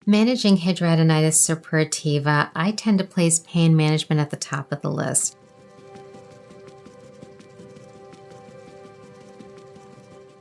Managing hidradenitis suppurativa, I tend to place pain management at the top of the list.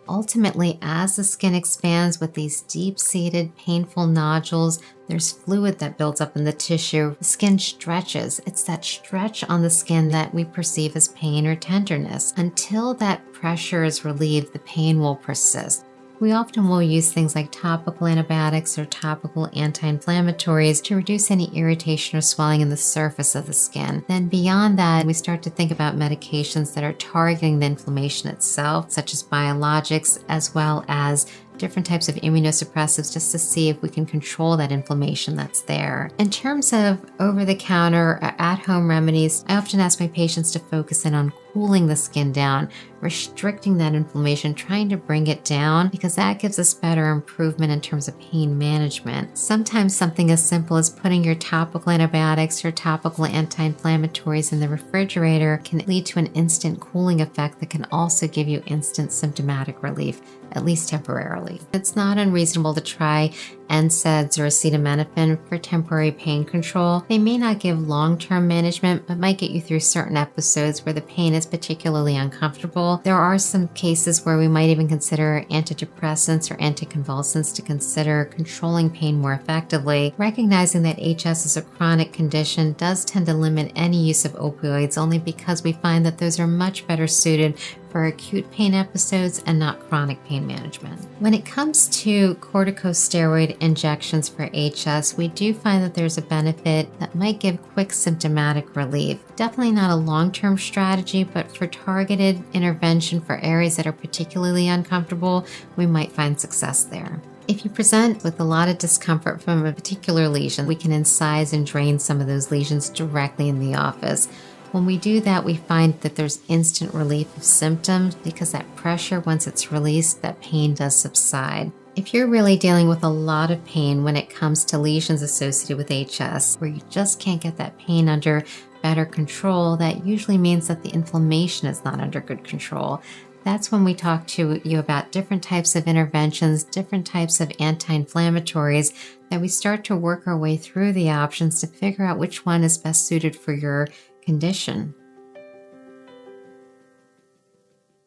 Ultimately, as the skin expands with these deep-seated, painful nodules, there's fluid that builds up in the tissue. The skin stretches. It's that stretch on the skin that we perceive as pain or tenderness. Until that pressure is relieved, the pain will persist. We often will use things like topical antibiotics or topical anti-inflammatories to reduce any irritation or swelling in the surface of the skin. Then beyond that, we start to think about medications that are targeting the inflammation itself, such as biologics, as well as different types of immunosuppressives, just to see if we can control that inflammation that's there. In terms of over-the-counter or at-home remedies, I often ask my patients to focus in on cooling the skin down, restricting that inflammation, trying to bring it down, because that gives us better improvement in terms of pain management. Sometimes something as simple as putting your topical antibiotics or topical anti-inflammatories in the refrigerator can lead to an instant cooling effect that can also give you instant symptomatic relief, at least temporarily. It's not unreasonable to try NSAIDs or acetaminophen for temporary pain control. They may not give long-term management, but might get you through certain episodes where the pain is particularly uncomfortable. There are some cases where we might even consider antidepressants or anticonvulsants to consider controlling pain more effectively. Recognizing that HS is a chronic condition does tend to limit any use of opioids, only because we find that those are much better suited for acute pain episodes and not chronic pain management. When it comes to corticosteroid injections for HS, we do find that there's a benefit that might give quick symptomatic relief. Definitely not a long-term strategy, but for targeted intervention for areas that are particularly uncomfortable, we might find success there. If you present with a lot of discomfort from a particular lesion, we can incise and drain some of those lesions directly in the office. When we do that, we find that there's instant relief of symptoms because that pressure, once it's released, that pain does subside. If you're really dealing with a lot of pain when it comes to lesions associated with HS, where you just can't get that pain under better control, that usually means that the inflammation is not under good control. That's when we talk to you about different types of interventions, different types of anti-inflammatories, that we start to work our way through the options to figure out which one is best suited for your condition.